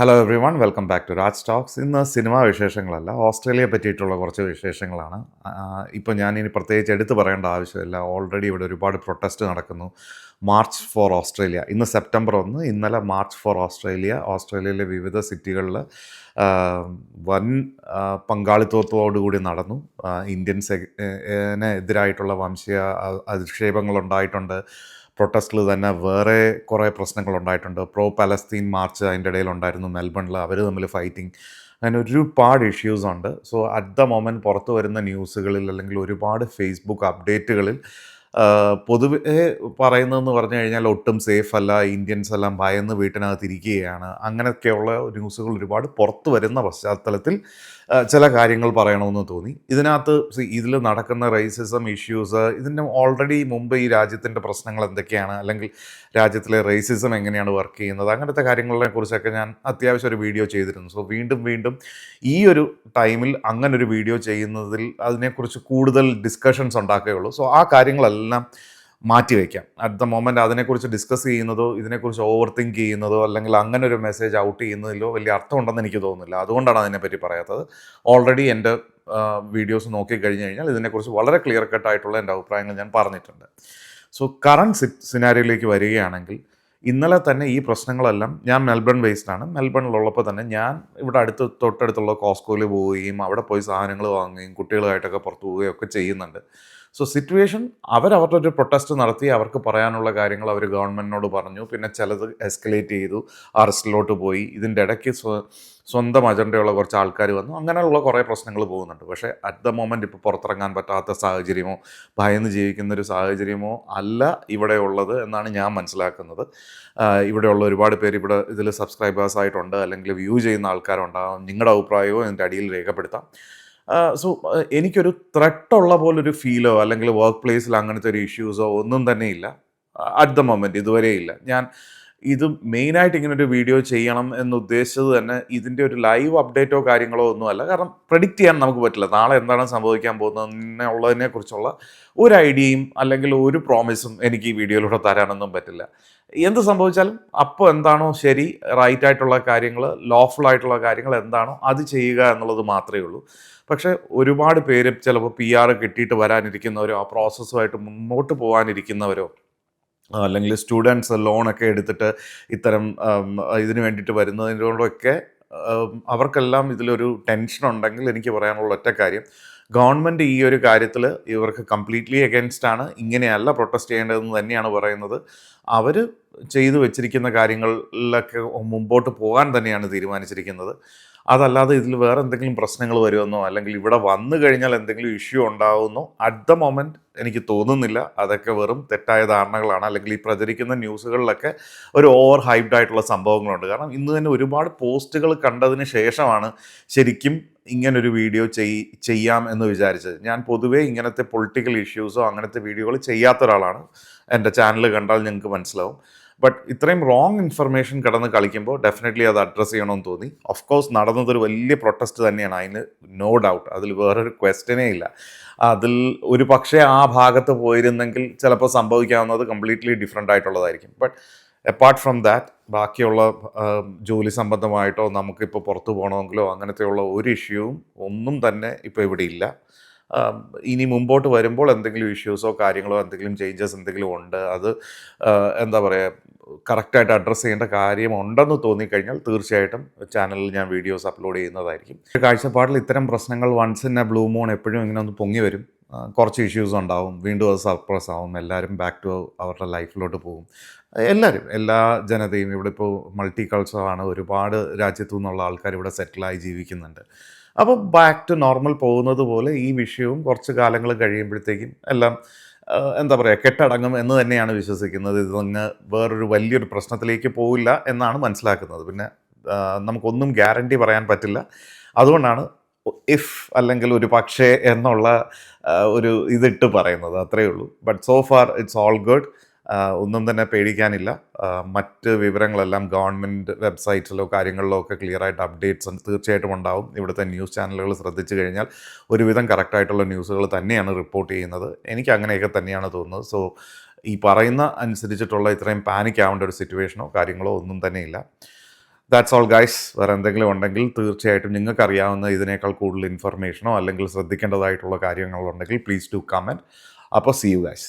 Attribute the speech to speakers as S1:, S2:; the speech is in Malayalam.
S1: Hello everyone welcome back to Raj talks. ഇന്ന് സിനിമാ വിശേഷങ്ങളല്ല, ഓസ്ട്രേലിയയെ പറ്റിയിട്ടുള്ള കുറച്ച് വിശേഷങ്ങളാണ്. ഇപ്പോൾ ഞാനിനി പ്രത്യേകിച്ച് എടുത്തു പറയേണ്ട ആവശ്യമില്ല. ഓൾറെഡി ഇവിടെ ഒരുപാട് പ്രൊട്ടസ്റ്റ് നടക്കുന്നു. മാർച്ച് ഫോർ ഓസ്ട്രേലിയ ഇന്ന് സെപ്റ്റംബർ 1, ഇന്നലെ മാർച്ച് ഫോർ ഓസ്ട്രേലിയ. ഓസ്ട്രേലിയയിലെ വിവിധ സിറ്റികളിൽ വൻ പങ്കാളിത്തത്തോടുകൂടി നടന്നു. ഇന്ത്യൻസിനെതിരായിട്ടുള്ള വംശീയ അധിക്ഷേപങ്ങളുണ്ടായിട്ടുണ്ട്. പ്രൊട്ടസ്റ്റിൽ തന്നെ വേറെ കുറേ പ്രശ്നങ്ങളുണ്ടായിട്ടുണ്ട്. പ്രോ പലസ്തീൻ മാർച്ച് അതിൻ്റെ ഇടയിലുണ്ടായിരുന്നു മെൽബണിൽ. അവർ തമ്മിൽ ഫൈറ്റിംഗ്, അങ്ങനെ ഒരുപാട് ഇഷ്യൂസ് ഉണ്ട്. സോ അറ്റ് ദ മൊമെൻറ്റ് പുറത്ത് വരുന്ന ന്യൂസുകളിൽ അല്ലെങ്കിൽ ഒരുപാട് ഫേസ്ബുക്ക് അപ്ഡേറ്റുകളിൽ പൊതുവെ പറയുന്നതെന്ന് പറഞ്ഞു കഴിഞ്ഞാൽ ഒട്ടും സേഫ് അല്ല, ഇന്ത്യൻസ് എല്ലാം ഭയന്ന് വീട്ടിനകത്തിരിക്കുകയാണ്, അങ്ങനെയൊക്കെയുള്ള ന്യൂസുകൾ ഒരുപാട് പുറത്ത് വരുന്ന പശ്ചാത്തലത്തിൽ ചില കാര്യങ്ങൾ പറയണമെന്ന് തോന്നി. ഇതിനകത്ത് ഇതിൽ നടക്കുന്ന റേസിസം ഇഷ്യൂസ്, ഇതിൻ്റെ ഓൾറെഡി മുമ്പ് ഈ രാജ്യത്തിൻ്റെ പ്രശ്നങ്ങൾ എന്തൊക്കെയാണ്, അല്ലെങ്കിൽ രാജ്യത്തിലെ റേസിസം എങ്ങനെയാണ് വർക്ക് ചെയ്യുന്നത്, അങ്ങനത്തെ കാര്യങ്ങളെ കുറിച്ചൊക്കെ ഞാൻ അത്യാവശ്യം ഒരു വീഡിയോ ചെയ്തിരുന്നു. സോ വീണ്ടും ഈ ഒരു ടൈമിൽ അങ്ങനൊരു വീഡിയോ ചെയ്യുന്നതിൽ അതിനെക്കുറിച്ച് കൂടുതൽ ഡിസ്കഷൻസ് ഉണ്ടാക്കുകയുള്ളൂ. സോ ആ കാര്യങ്ങളെല്ലാം മാറ്റിവെക്കാം. അറ്റ് ദ മൊമെൻറ്റ് അതിനെക്കുറിച്ച് ഡിസ്കസ് ചെയ്യുന്നതോ ഇതിനെക്കുറിച്ച് ഓവർ തിങ്ക് ചെയ്യുന്നതോ അല്ലെങ്കിൽ അങ്ങനെ ഒരു മെസ്സേജ് ഔട്ട് ചെയ്യുന്നതിലോ വലിയ അർത്ഥമുണ്ടെന്ന് എനിക്ക് തോന്നുന്നില്ല. അതുകൊണ്ടാണ് അതിനെപ്പറ്റി പറയാത്തത്. ഓൾറെഡി എൻ്റെ വീഡിയോസ് നോക്കിക്കഴിഞ്ഞ് കഴിഞ്ഞാൽ ഇതിനെക്കുറിച്ച് വളരെ ക്ലിയർ കട്ടായിട്ടുള്ള എൻ്റെ അഭിപ്രായങ്ങൾ ഞാൻ പറഞ്ഞിട്ടുണ്ട്. സോ കറണ്ട് സിനാരിയോയിലേക്ക് വരികയാണെങ്കിൽ, ഇന്നലെ തന്നെ ഈ പ്രശ്നങ്ങളെല്ലാം, ഞാൻ മെൽബൺ ബേസ്ഡാണ്. മെൽബണിലുള്ളപ്പോൾ തന്നെ ഞാൻ ഇവിടെ തൊട്ടടുത്തുള്ള കോസ്കോയിൽ പോവുകയും അവിടെ പോയി സാധനങ്ങൾ വാങ്ങുകയും കുട്ടികളുമായിട്ടൊക്കെ പുറത്തു പോവുകയും ഒക്കെ ചെയ്യുന്നുണ്ട്. സോ സിറ്റുവേഷൻ, അവരുടെ ഒരു പ്രൊട്ടസ്റ്റ് നടത്തി, അവർക്ക് പറയാനുള്ള കാര്യങ്ങൾ അവർ ഗവൺമെൻറ്റിനോട് പറഞ്ഞു. പിന്നെ ചിലത് എസ്കലേറ്റ് ചെയ്തു, അറസ്റ്റിലോട്ട് പോയി. ഇതിൻ്റെ ഇടയ്ക്ക് സ്വന്തം അജണ്ടയുള്ള കുറച്ച് ആൾക്കാർ വന്നു. അങ്ങനെയുള്ള കുറേ പ്രശ്നങ്ങൾ പോകുന്നുണ്ട്. പക്ഷേ അറ്റ് ദ മൊമെൻറ്റ് ഇപ്പോൾ പുറത്തിറങ്ങാൻ പറ്റാത്ത സാഹചര്യമോ ഭയന്ന് ജീവിക്കുന്നൊരു സാഹചര്യമോ അല്ല ഇവിടെ ഉള്ളത് എന്നാണ് ഞാൻ മനസ്സിലാക്കുന്നത്. ഇവിടെയുള്ള ഒരുപാട് പേര് ഇവിടെ ഇതിൽ സബ്സ്ക്രൈബേഴ്സ് ആയിട്ടുണ്ട്, അല്ലെങ്കിൽ വ്യൂ ചെയ്യുന്ന ആൾക്കാരുണ്ടാകും. നിങ്ങളുടെ അഭിപ്രായവും ഇതിൻ്റെ അടിയിൽ രേഖപ്പെടുത്താം. സോ എനിക്കൊരു ത്രെട്ടുള്ള പോലൊരു ഫീലോ അല്ലെങ്കിൽ വർക്ക് പ്ലേസിൽ അങ്ങനത്തെ ഒരു ഇഷ്യൂസോ ഒന്നും തന്നെ ഇല്ല അറ്റ് ദ മൊമെൻറ്റ്, ഇതുവരെ ഇല്ല. ഞാൻ ഇത് മെയിനായിട്ട് ഇങ്ങനൊരു വീഡിയോ ചെയ്യണം എന്ന് ഉദ്ദേശിച്ചത് തന്നെ ഇതിൻ്റെ ഒരു ലൈവ് അപ്ഡേറ്റോ കാര്യങ്ങളോ ഒന്നുമല്ല. കാരണം പ്രെഡിക്റ്റ് ചെയ്യാൻ നമുക്ക് പറ്റില്ല. നാളെ എന്താണ് സംഭവിക്കാൻ പോകുന്നതിനെ കുറിച്ചുള്ള ഒരു ഐഡിയയും അല്ലെങ്കിൽ ഒരു പ്രോമിസും എനിക്ക് ഈ വീഡിയോയിലൂടെ തരാനൊന്നും പറ്റില്ല. എന്ത് സംഭവിച്ചാലും അപ്പോൾ എന്താണോ ശരി, റൈറ്റ് ആയിട്ടുള്ള കാര്യങ്ങൾ, ലോഫുൾ ആയിട്ടുള്ള കാര്യങ്ങൾ എന്താണോ അത് ചെയ്യുക എന്നുള്ളത് മാത്രമേ ഉള്ളൂ. പക്ഷേ ഒരുപാട് പേര് ചിലപ്പോൾ PR കിട്ടിയിട്ട് വരാനിരിക്കുന്നവരോ ആ പ്രോസസ്സുമായിട്ട് മുന്നോട്ട് പോകാനിരിക്കുന്നവരോ അല്ലെങ്കിൽ സ്റ്റുഡൻസ് ലോണൊക്കെ എടുത്തിട്ട് ഇത്തരം ഇതിന് വേണ്ടിയിട്ട് വരുന്നതിനോടൊക്കെ അവർക്കെല്ലാം ഇതിലൊരു ടെൻഷൻ ഉണ്ടെങ്കിൽ എനിക്ക് പറയാനുള്ള ഒറ്റ കാര്യം, ഗവൺമെൻറ് ഈ ഒരു കാര്യത്തിൽ ഇവർക്ക് കംപ്ലീറ്റ്ലി എഗൻസ്റ്റ് ആണ്. ഇങ്ങനെയല്ല പ്രൊട്ടസ്റ്റ് ചെയ്യേണ്ടതെന്ന് തന്നെയാണ് പറയുന്നത്. അവർ ചെയ്തു വെച്ചിരിക്കുന്ന കാര്യങ്ങളിലൊക്കെ മുമ്പോട്ട് പോകാൻ തന്നെയാണ് തീരുമാനിച്ചിരിക്കുന്നത്. അതല്ലാതെ ഇതിൽ വേറെ എന്തെങ്കിലും പ്രശ്നങ്ങൾ വരുമെന്നോ അല്ലെങ്കിൽ ഇവിടെ വന്നു കഴിഞ്ഞാൽ എന്തെങ്കിലും ഇഷ്യൂ ഉണ്ടാകുമെന്നോ അറ്റ് ദ മൊമെൻറ്റ് എനിക്ക് തോന്നുന്നില്ല. അതൊക്കെ വെറും തെറ്റായ ധാരണകളാണ്. അല്ലെങ്കിൽ ഈ പ്രചരിക്കുന്ന ന്യൂസുകളിലൊക്കെ ഒരു ഓവർ ഹൈപ്ഡ് ആയിട്ടുള്ള സംഭവങ്ങളുണ്ട്. കാരണം ഇന്ന് തന്നെ ഒരുപാട് പോസ്റ്റുകൾ കണ്ടതിന് ശേഷമാണ് ശരിക്കും ഇങ്ങനൊരു വീഡിയോ ചെയ്യാം എന്ന് വിചാരിച്ചത്. ഞാൻ പൊതുവേ ഇങ്ങനത്തെ പൊളിറ്റിക്കൽ ഇഷ്യൂസോ അങ്ങനത്തെ വീഡിയോകൾ ചെയ്യാത്ത ഒരാളാണ്. എൻ്റെ ചാനൽ കണ്ടാൽ നിങ്ങൾക്ക് മനസ്സിലാവും. ബട്ട് ഇത്രയും റോങ് ഇൻഫർമേഷൻ കിടന്ന് കളിക്കുമ്പോൾ ഡെഫിനറ്റ്ലി അത് അഡ്രസ്സ് ചെയ്യണമെന്ന് തോന്നി. ഓഫ് കോഴ്സ് നടന്നതൊരു വലിയ പ്രൊട്ടസ്റ്റ് തന്നെയാണ്, അതിന് നോ ഡൗട്ട്, അതിൽ വേറൊരു ക്വസ്റ്റ്യനേ ഇല്ല. അതിൽ ഒരു പക്ഷേ ആ ഭാഗത്ത് പോയിരുന്നെങ്കിൽ ചിലപ്പോൾ സംഭവിക്കാവുന്നത് കംപ്ലീറ്റ്ലി ഡിഫറെൻ്റ് ആയിട്ടുള്ളതായിരിക്കും. ബട്ട് അപ്പാർട്ട് ഫ്രം ദാറ്റ്, ബാക്കിയുള്ള ജോലി സംബന്ധമായിട്ടോ നമുക്കിപ്പോൾ പുറത്തു പോകണമെങ്കിലോ അങ്ങനത്തെയുള്ള ഒരു ഇഷ്യൂവും ഒന്നും തന്നെ ഇപ്പോൾ ഇവിടെ ഇല്ല. ഇനി മുമ്പോട്ട് വരുമ്പോൾ എന്തെങ്കിലും ഇഷ്യൂസോ കാര്യങ്ങളോ എന്തെങ്കിലും ചേഞ്ചസ് എന്തെങ്കിലും ഉണ്ട്, അത് എന്താ പറയുക, കറക്റ്റായിട്ട് അഡ്രസ്സ് ചെയ്യേണ്ട കാര്യമുണ്ടെന്ന് തോന്നിക്കഴിഞ്ഞാൽ തീർച്ചയായിട്ടും ചാനലിൽ ഞാൻ വീഡിയോസ് അപ്ലോഡ് ചെയ്യുന്നതായിരിക്കും. കാഴ്ചപ്പാടിൽ ഇത്തരം പ്രശ്നങ്ങൾ once in a blue moon എപ്പോഴും ഇങ്ങനെ ഒന്ന് പൊങ്ങി വരും. കുറച്ച് ഇഷ്യൂസ് ഉണ്ടാവും, വീണ്ടും അത് സർപ്രസ് ആവും, എല്ലാവരും ബാക്ക് ടു അവരുടെ ലൈഫിലോട്ട് പോകും. എല്ലാ ജനതയും ഇവിടെ ഇപ്പോൾ മൾട്ടി കൾച്ചറാണ്, ഒരുപാട് രാജ്യത്തു നിന്നുള്ള ആൾക്കാർ ഇവിടെ സെറ്റിലായി ജീവിക്കുന്നുണ്ട്. അപ്പോൾ ബാക്ക് ടു നോർമൽ പോകുന്നത് പോലെ ഈ വിഷയവും കുറച്ച് കാലങ്ങൾ കഴിയുമ്പോഴത്തേക്കും എല്ലാം എന്താ പറയുക, കെട്ടടങ്ങും എന്ന് തന്നെയാണ് വിശ്വസിക്കുന്നത്. ഇതൊന്ന് വേറൊരു വലിയൊരു പ്രശ്നത്തിലേക്ക് പോവില്ല എന്നാണ് മനസ്സിലാക്കുന്നത്. പിന്നെ നമുക്കൊന്നും ഗ്യാരണ്ടി പറയാൻ പറ്റില്ല. അതുകൊണ്ടാണ് ഇഫ് അല്ലെങ്കിൽ ഒരു പക്ഷേ എന്നുള്ള ഒരു ഇതിട്ട് പറയുന്നത്, അത്രയേ ഉള്ളൂ. But so far it's all good. ഒന്നും തന്നെ പേടിക്കാനില്ല. മറ്റ് വിവരങ്ങളെല്ലാം ഗവൺമെൻറ് വെബ്സൈറ്റിലോ കാര്യങ്ങളിലോ ഒക്കെ ക്ലിയറായിട്ട് അപ്ഡേറ്റ്സ് തീർച്ചയായിട്ടും ഉണ്ടാവും. ഇവിടുത്തെ ന്യൂസ് ചാനലുകൾ ശ്രദ്ധിച്ചു കഴിഞ്ഞാൽ ഒരുവിധം കറക്റ്റായിട്ടുള്ള ന്യൂസുകൾ തന്നെയാണ് റിപ്പോർട്ട് ചെയ്യുന്നത്. എനിക്ക് അങ്ങനെയൊക്കെ തന്നെയാണ് തോന്നുന്നത്. സോ ഈ പറയുന്ന അനുസരിച്ചിട്ടുള്ള ഇത്രയും പാനിക് ആവേണ്ട ഒരു സിറ്റുവേഷനോ കാര്യങ്ങളോ ഒന്നും തന്നെ ഇല്ല. That's all guys. വേറെ എന്തെങ്കിലും ഉണ്ടെങ്കിൽ തീർച്ചയായിട്ടും നിങ്ങൾക്ക് അറിയാവുന്ന ഇതിനേക്കാൾ കൂടുതൽ ഇൻഫർമേഷനോ അല്ലെങ്കിൽ ശ്രദ്ധിക്കേണ്ടതായിട്ടുള്ള കാര്യങ്ങളുണ്ടെങ്കിൽ പ്ലീസ് ടു കമൻറ്റ്. അപ്പോൾ സീ യു ഗൈസ്.